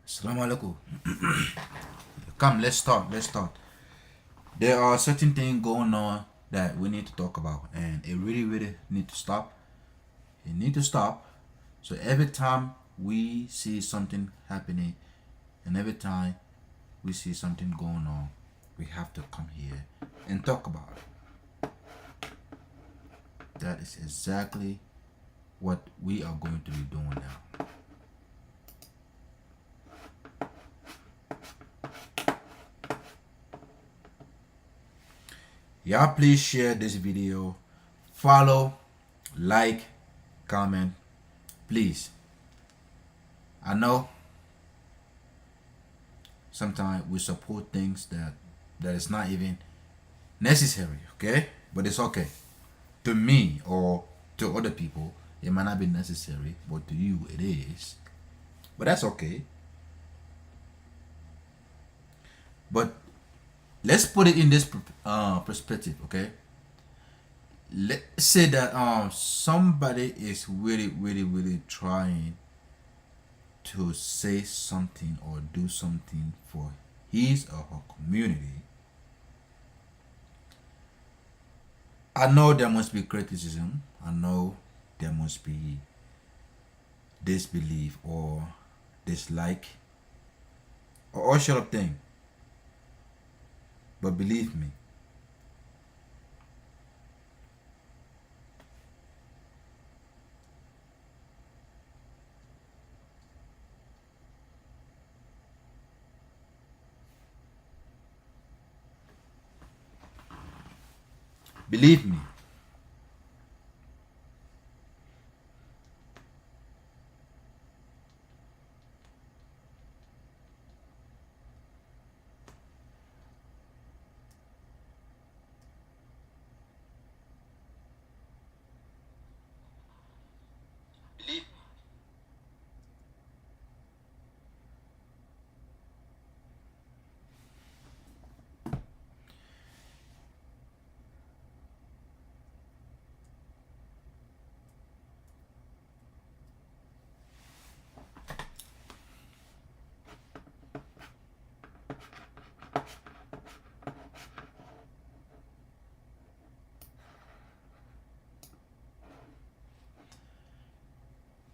Assalamu alaikum. Come, let's start. Let's start. There are certain things going on that we need to talk about, and it really, really need to stop. It need to stop. So every time we see something happening, and every time we see something going on, we have to come here and talk about it. That is exactly what we are going to be doing now. Y'all please share this video, follow, like, comment, please. I know sometimes we support things that is not even necessary, okay? But it's okay. To me or to other people, it might not be necessary, but to you it is. But that's okay. But let's put it in this perspective, okay? Let's say that somebody is really, really, really trying to say something or do something for his or her community. I know there must be criticism. I know there must be disbelief or dislike or all sort of thing. But believe me, believe me,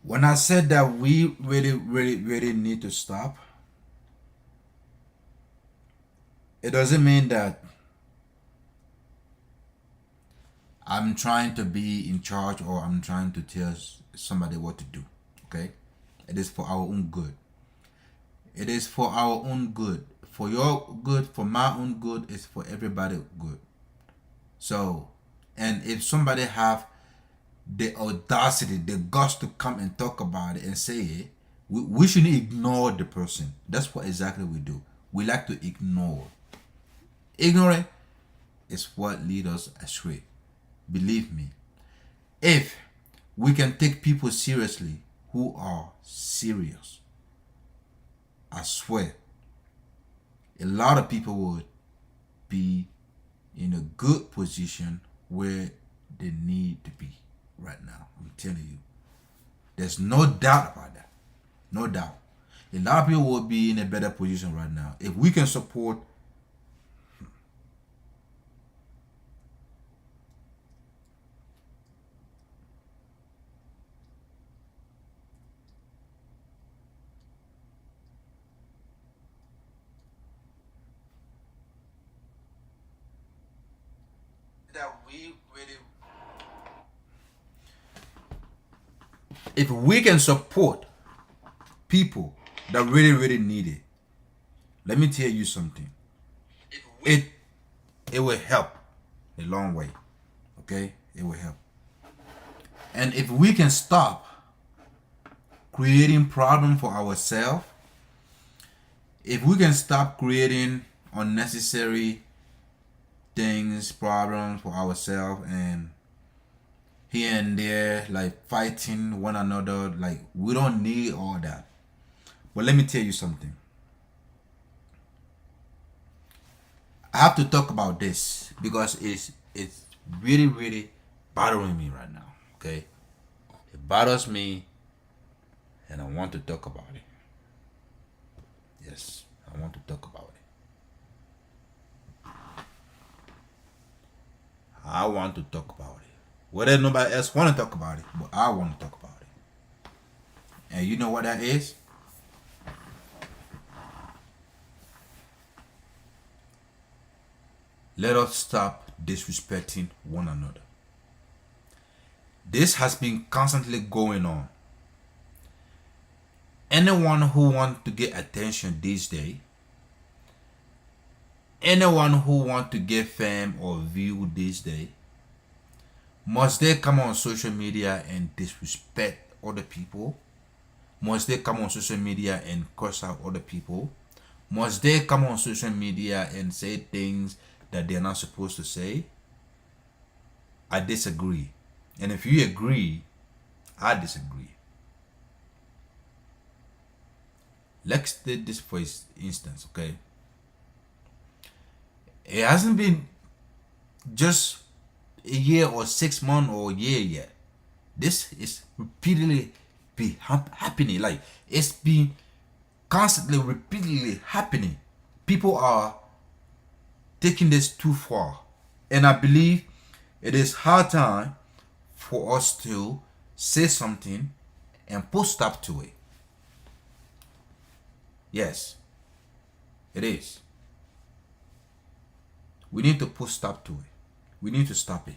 when I said that we really, really, really need to stop, it doesn't mean that I'm trying to be in charge or I'm trying to tell somebody what to do. Okay? It is for our own good. It is for our own good. For your good, for my own good, it's for everybody good. So, and if somebody have the audacity, the guts to come and talk about it and say it, we shouldn't ignore the person. That's what exactly we do. We like to ignore. Ignorant is what leads us astray. Believe me, if we can take people seriously who are serious, I swear, a lot of people would be in a good position where they need to be right now. I'm telling you. There's no doubt about that. No doubt. A lot of people will be in a better position right now. If we can support that we really if we can support people that really, really need it, let me tell you something. It it will help a long way. Okay? It will help. And if we can stop creating problem for ourselves, if we can stop creating unnecessary things, problems for ourselves and here and there, like fighting one another, like we don't need all that. But let me tell you something. I have to talk about this because it's really, really bothering me right now. Okay? It bothers me and I want to talk about it. Yes, I want to talk about it. I want to talk about it. Whether nobody else want to talk about it, but I want to talk about it. And you know what that is? Let us stop disrespecting one another. This has been constantly going on. Anyone who wants to get attention these days, anyone who wants to get fame or view these days, must they come on social media and disrespect other people? Must they come on social media and curse out other people? Must they come on social media and say things that they're not supposed to say? I disagree. And if you agree, I disagree. Let's take this for instance, okay? It hasn't been just a year or 6 months or a year yet. This is repeatedly be happening. Like, it's been constantly, repeatedly happening. People are taking this too far. And I believe it is hard time for us to say something and put stop to it. Yes, it is. We need to put stop to it. We need to stop it.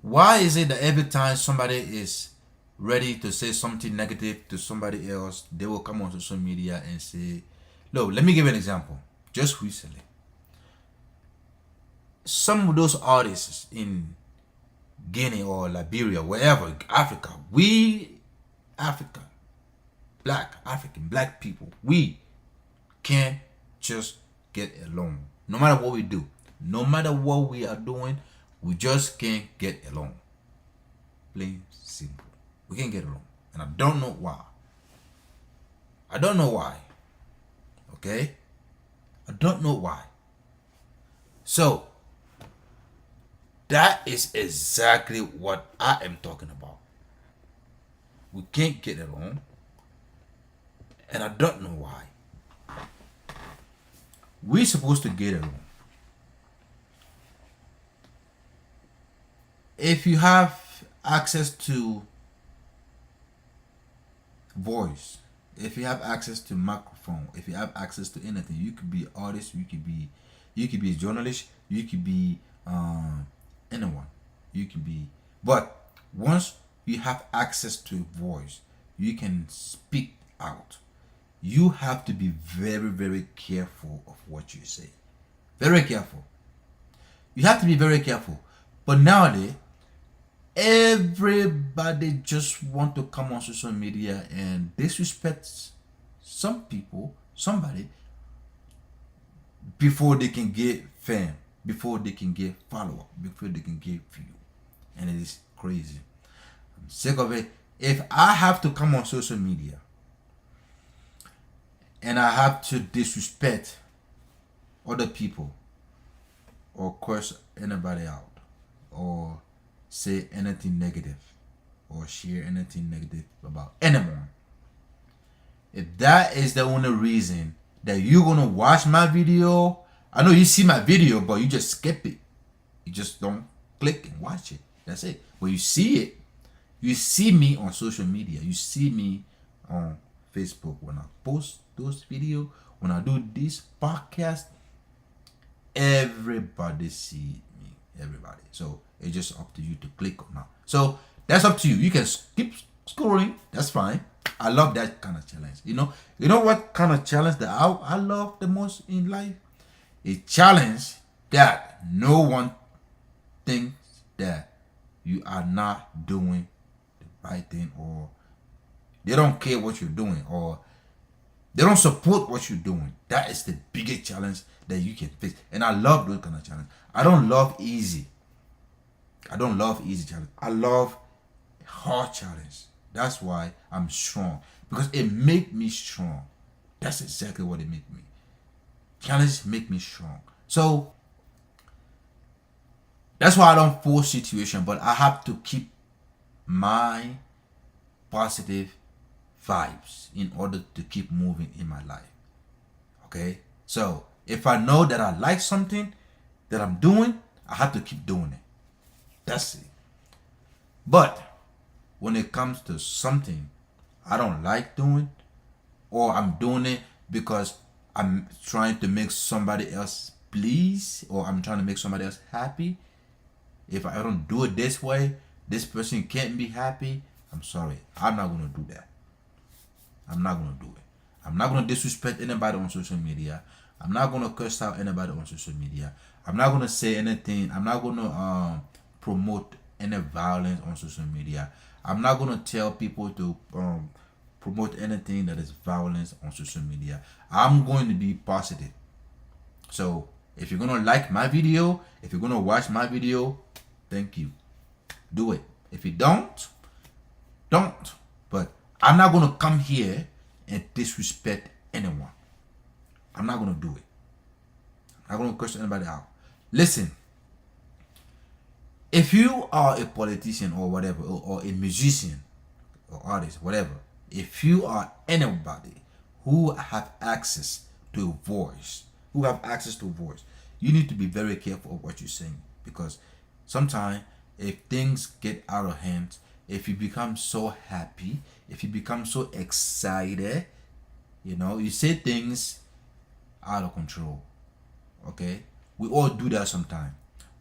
Why is it that every time somebody is ready to say something negative to somebody else, they will come on social media and say, look, let me give you an example. Just recently, some of those artists in Guinea or Liberia, wherever, Africa, black people, we can't just get along. No matter what we do, no matter what we are doing, we just can't get along. Plain simple. We can't get along. And I don't know why. I don't know why. Okay? I don't know why. So, that is exactly what I am talking about. We can't get along. And I don't know why. We're supposed to get along. If you have access to voice, if you have access to microphone, if you have access to anything, you could be an artist, you could be a journalist, you could be anyone. You can be, but once you have access to voice, you can speak out. You have to be very, very careful of what you say. Very careful. You have to be very careful. But nowadays, everybody just want to come on social media and disrespect some people, somebody, before they can get fame, before they can get follower, before they can get view. And it is crazy. I'm sick of it. If I have to come on social media and I have to disrespect other people or curse anybody out or say anything negative or share anything negative about anyone, if that is the only reason that you're gonna watch my video, I know you see my video, but you just skip it. You just don't click and watch it. That's it. When you see it, you see me on social media. You see me on Facebook when I post those videos, when I do this podcast. Everybody see me. Everybody. So it's just up to you to click or not. So that's up to you. You can keep scrolling. That's fine. I love that kind of challenge. You know what kind of challenge that I love the most in life? A challenge that no one thinks that you are not doing the right thing, or they don't care what you're doing, or they don't support what you're doing. That is the biggest challenge that you can face. And I love those kind of challenge. I don't love easy. I don't love easy challenge. I love hard challenge. That's why I'm strong. Because it make me strong. That's exactly what it make me. Challenge make me strong. So that's why I don't force situation, but I have to keep my positive vibes in order to keep moving in my life. Okay? So if I know that I like something that I'm doing, I have to keep doing it. That's it. But when it comes to something I don't like doing, or I'm doing it because I'm trying to make somebody else please, or I'm trying to make somebody else happy, if I don't do it this way, this person can't be happy. I'm sorry. I'm not going to do that. I'm not going to do it. I'm not going to disrespect anybody on social media. I'm not going to curse out anybody on social media. I'm not going to say anything. I'm not going to promote any violence on social media. I'm not going to tell people to promote anything that is violence on social media. I'm going to be positive. So if you're going to like my video, if you're going to watch my video, thank you. Do it. If you don't. But I'm not going to come here and disrespect anyone. I'm not going to do it. I'm not going to curse anybody out. Listen, if you are a politician or whatever, or a musician or artist, whatever, if you are anybody who have access to a voice, you need to be very careful of what you're saying, because sometimes if things get out of hand, if you become so happy, if you become so excited, you say things out of control. Okay? We all do that sometimes,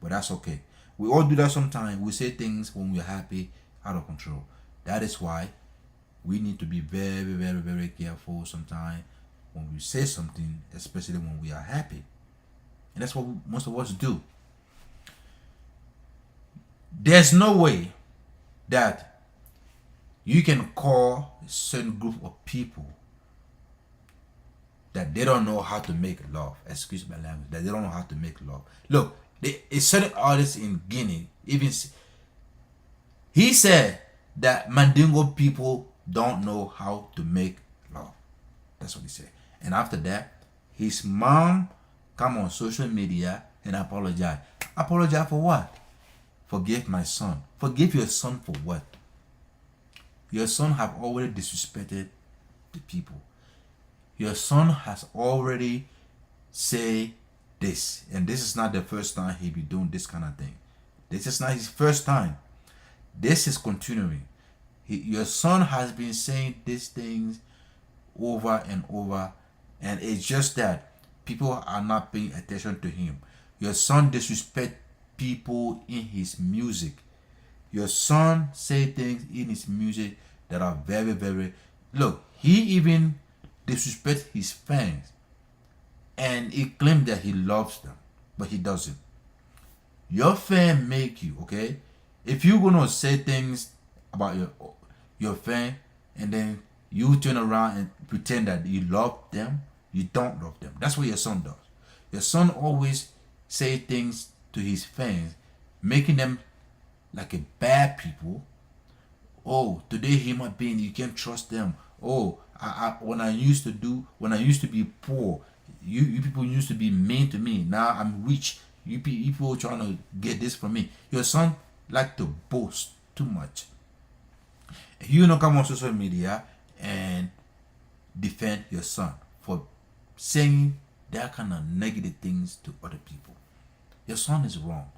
but that's okay. We all do that sometimes. We say things when we're happy out of control. That is why we need to be very, very, very careful sometimes when we say something, especially when we are happy. And that's what most of us do. There's no way that you can call a certain group of people that they don't know how to make love. Excuse my language. That they don't know how to make love. Look, a certain artist in Guinea, even he said that Mandingo people don't know how to make love. That's what he said. And after that, his mom come on social media and apologize. Apologize for what? Forgive my son. Forgive your son for what? Your son have already disrespected the people. Your son has already say this, and this is not the first time he be doing this kind of thing. This is not his first time. This is continuing. Your son has been saying these things over and over, and it's just that people are not paying attention to him. Your son disrespect people in his music. Your son say things in his music that are very, very... Look, he even disrespect his fans, and he claimed that he loves them, but he doesn't. Your fan make you, okay? If you're gonna say things about your fan, and then you turn around and pretend that you love them, you don't love them. That's what your son does. Your son always say things to his fans, making them like a bad people. Oh, today human being, you can't trust them. Oh, when I used to be poor, you people used to be mean to me. Now I'm rich. You people trying to get this from me. Your son like to boast too much. You don't come on social media and defend your son for saying that kind of negative things to other people. Your son is wrong.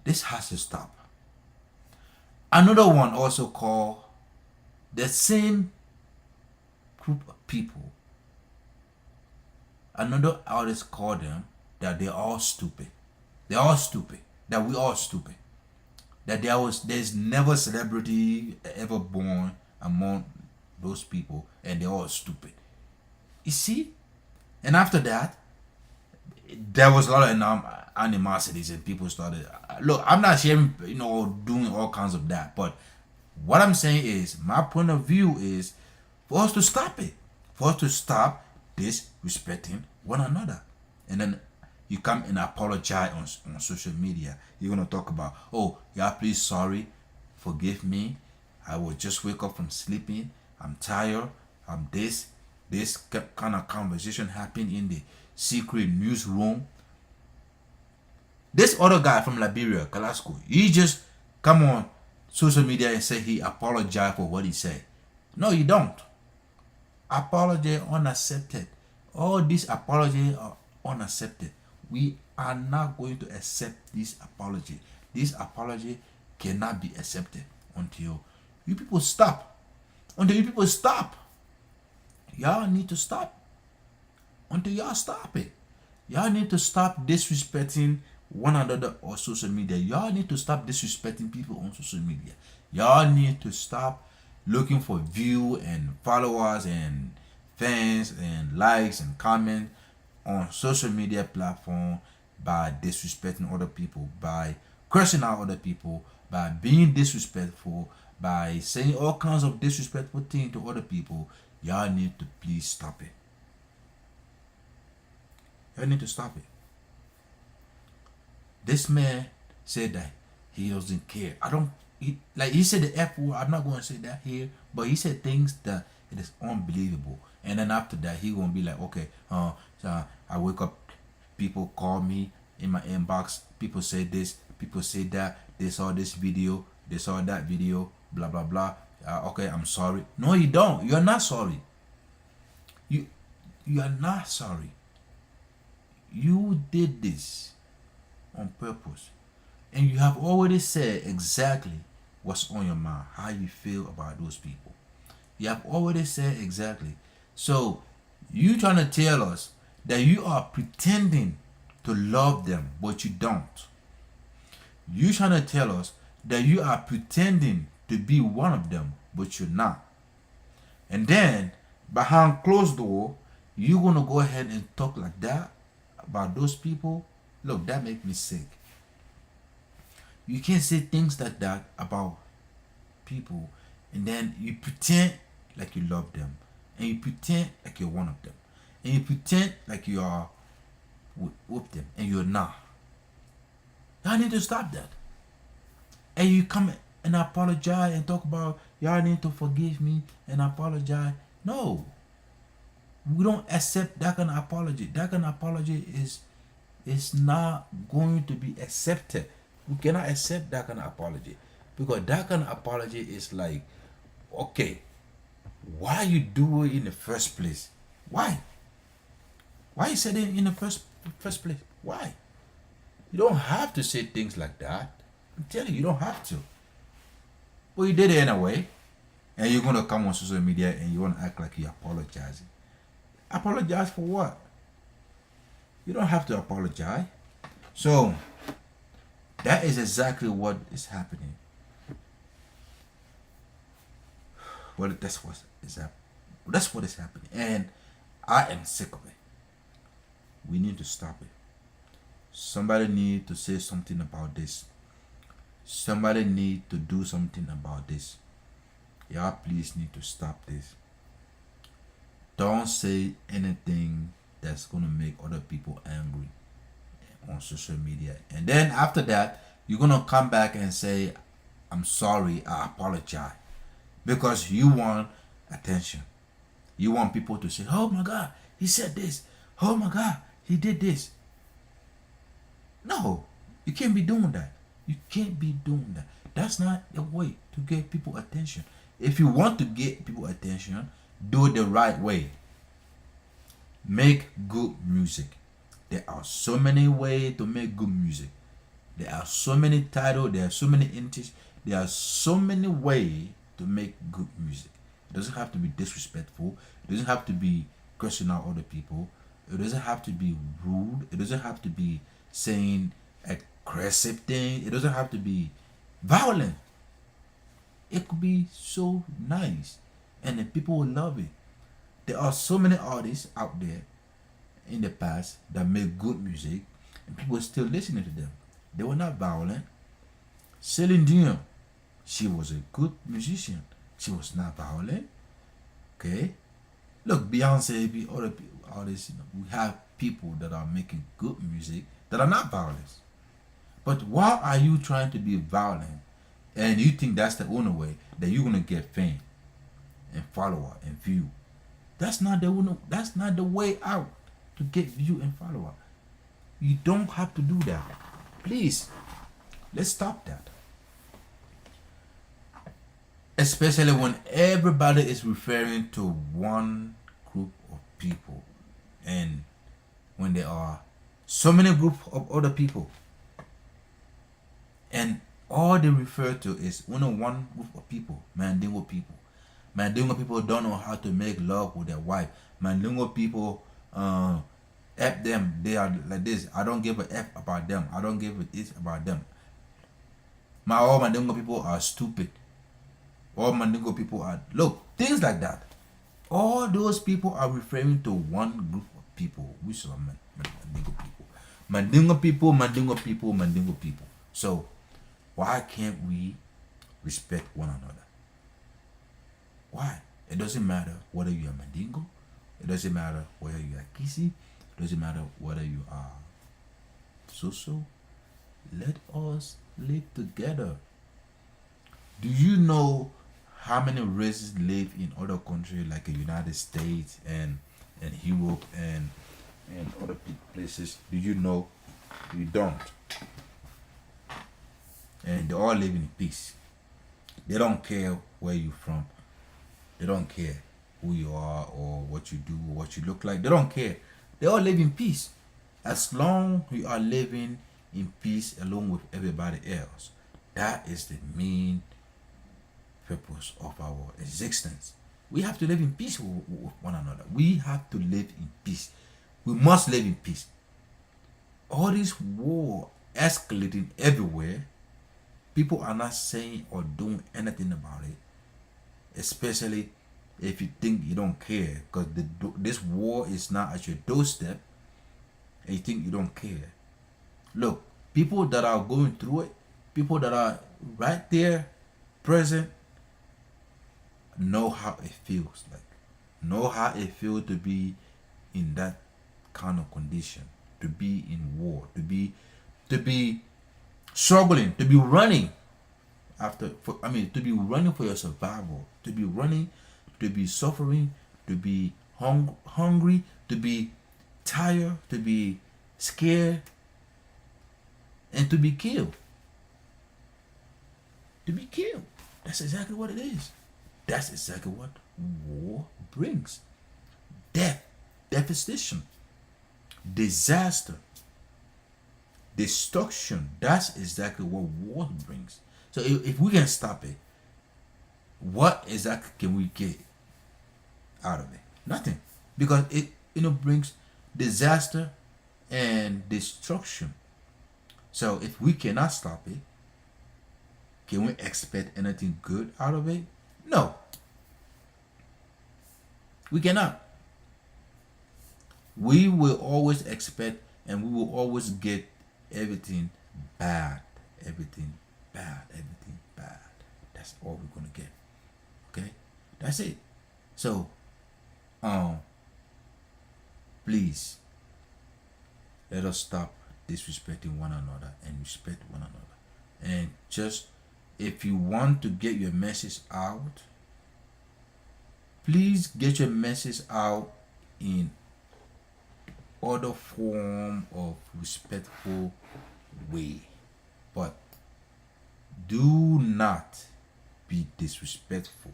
This has to stop. Another one also called the same group of people. Another artist called them that they're all stupid. They're all stupid. That we all stupid. That there's never celebrity ever born among those people, and they're all stupid. You see? And after that, there was a lot of animosities, and people started... Look, I'm not sharing, doing all kinds of that, but what I'm saying is, my point of view is for us to stop it. For us to stop disrespecting one another. And then you come and apologize on social media. You're going to talk about, oh, yeah, please, sorry, forgive me. I will just wake up from sleeping. I'm tired. I'm this kind of conversation happened in the secret newsroom. This other guy from Liberia, Kalasco, he just come on social media and say he apologized for what he said. No, you don't. Apology unaccepted. All these apologies are unaccepted. We are not going to accept this apology. This apology cannot be accepted until you people stop. Until you people stop. Y'all need to stop. Until y'all stop it. Y'all need to stop disrespecting one another on social media. Y'all need to stop disrespecting people on social media. Y'all need to stop looking for view and followers and fans and likes and comments on social media platform by disrespecting other people, by cursing out other people, by being disrespectful, by saying all kinds of disrespectful things to other people. Y'all need to please stop it. Y'all need to stop it. This man said that he doesn't care. He said the F word. I'm not going to say that here, but he said things that it is unbelievable. And then after that, he gonna be like, okay, so I wake up, people call me in my inbox. People say this, people say that. They saw this video, they saw that video, blah blah blah. Okay, I'm sorry. No, you don't. You're not sorry. You are not sorry. You did this on purpose, and you have already said exactly what's on your mind, how you feel about those people. You have already said exactly. So you trying to tell us that you are pretending to love them, but you don't. You trying to tell us that you are pretending to be one of them, but you're not. And then behind closed door, you gonna go ahead and talk like that about those people. Look, that make me sick. You can't say things like that about people and then you pretend like you love them, and you pretend like you're one of them, and you pretend like you are with them, and you're not. Y'all need to stop that. And you come and apologize and talk about y'all need to forgive me and apologize. No, we don't accept that kind of apology. That kind of apology is not going to be accepted. We cannot accept that kind of apology, because that kind of apology is like, okay, why you do it in the first place? Why? Why you said it in the first place? Why? You don't have to say things like that. I'm telling you, you don't have to. But you did it anyway, and you're gonna come on social media and you wanna act like you're apologizing. Apologize for what? You don't have to apologize. So that is exactly what is happening. Well, that's what is happening, and I am sick of it. We need to stop it. Somebody need to say something about this. Somebody need to do something about this. Y'all please need to stop this. Don't say anything that's gonna make other people angry on social media. And then after that, you're gonna come back and say, I'm sorry, I apologize. Because you want attention. You want people to say, oh my God, he said this. Oh my God, he did this. No, you can't be doing that. You can't be doing that. That's not the way to get people attention. If you want to get people attention, do it the right way. Make good music. There are so many ways to make good music. There are so many titles, there are so many entities, there are so many ways to make good music. It doesn't have to be disrespectful. It doesn't have to be cursing out other people. It doesn't have to be rude. It doesn't have to be saying aggressive things. It doesn't have to be violent. It could be so nice, and then people will love it. There are so many artists out there in the past that made good music, and people still listening to them. They were not violent. Celine Dion, she was a good musician. She was not violent. Okay, look, Beyonce, other artists. We have people that are making good music that are not violent. But why are you trying to be violent, and you think that's the only way that you're gonna get fame and follower and view? That's not the way out to get view and follower. You don't have to do that. Please, let's stop that. especially when everybody is referring to one group of people, and when there are so many groups of other people, and all they refer to is only one group of people, Mandingo people. Mandingo people don't know how to make love with their wife. Mandingo people, F them, they are like this. I don't give a F about them. I don't give a this about them. All Mandingo people are stupid. All Mandingo people are, look, things like that. All those people are referring to one group of people, which are Mandingo people. Mandingo people, Mandingo people, Mandingo people. So, why can't we respect one another? Why? It doesn't matter whether you are Mandingo. It doesn't matter whether you are Kisi. It doesn't matter whether you are Soso. Let us live together. Do you know how many races live in other countries like the United States and Europe and other places? Do you know? You don't. And they all live in peace. They don't care where you're from. They don't care who you are or what you do or what you look like. They don't care. They all live in peace. As long as you are living in peace along with everybody else, that is the main purpose of our existence. We have to live in peace with one another. We have to live in peace. We must live in peace. All this war escalating everywhere, people are not saying or doing anything about it, especially if you think you don't care, because this war is not at your doorstep and you think you don't care. Look, people that are going through it, people that are right there present, know how it feels like, know how it feels to be in that kind of condition, to be in war, to be struggling, to be running to be running for your survival, to be running, to be suffering, to be hungry, to be tired, to be scared, and to be killed. To be killed. That's exactly what it is. That's exactly what war brings. Death, devastation, disaster, destruction. That's exactly what war brings. So if we can stop it, what exactly can we get out of it? Nothing. Because it brings disaster and destruction. So if we cannot stop it, can we expect anything good out of it? No. We cannot. We will always expect and we will always get everything bad. Everything bad. Everything bad. That's all we're gonna get. Okay? That's it. So, please let us stop disrespecting one another and respect one another. And just if you want to get your message out, please get your message out in other form of respectful way. But do not be disrespectful,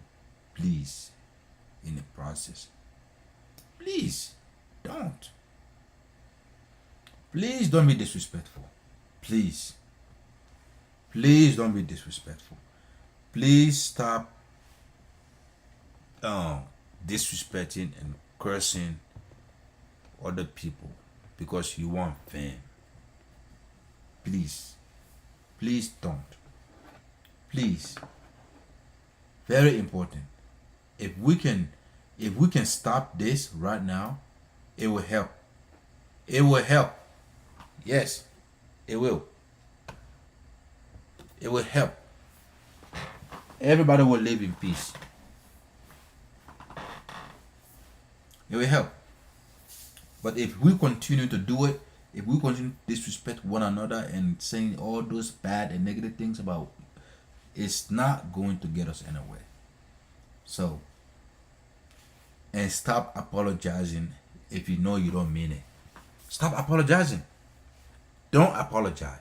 please, in the process. Please don't. Please don't be disrespectful. Please. Please don't be disrespectful. Please stop disrespecting and cursing other people because you want fame. Please. Please don't. Please. Very important. If we can stop this right now, it will help. It will help. Yes, it will. It will help. Everybody will live in peace. It will help. But if we continue to do it, if we continue to disrespect one another and saying all those bad and negative things about, it's not going to get us anywhere. So, and stop apologizing if you know you don't mean it. Stop apologizing. Don't apologize.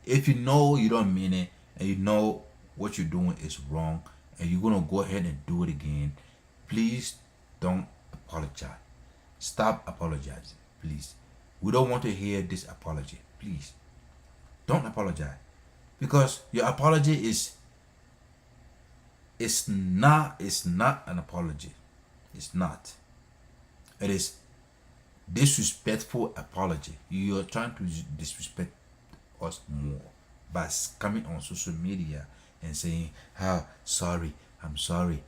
If you know you don't mean it and you know what you're doing is wrong and you're gonna go ahead and do it again, please don't apologize. Stop apologizing, please. We don't want to hear this apology. Please don't apologize, because your apology is it's not an apology. It's not. It is disrespectful apology. You're trying to disrespect us more by coming on social media and saying, "Ah, sorry, I'm sorry."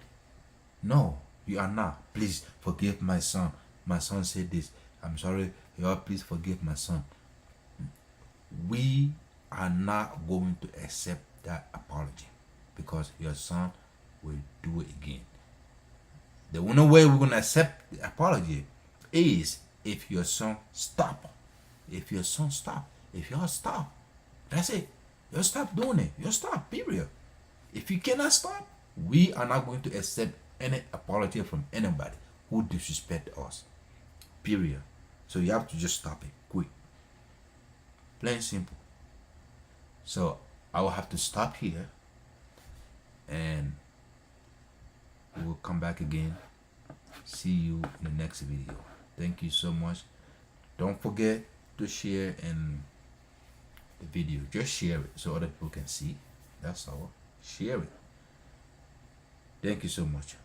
No, you are not. Please forgive my son. My son said this. I'm sorry. Y'all, please forgive my son. We are not going to accept that apology, because your son will do it again. The only way we're going to accept the apology is if your son stop. If your son stop. If y'all stop. That's it. You stop doing it. You stop. Period. If you cannot stop, we are not going to accept any apology from anybody who disrespect us. Period. So you have to just stop it. Quick. Plain simple. So I will have to stop here, and we will come back again. See you in the next video. Thank you so much. Don't forget to share in the video. Just share it so other people can see. That's all. Share it. Thank you so much.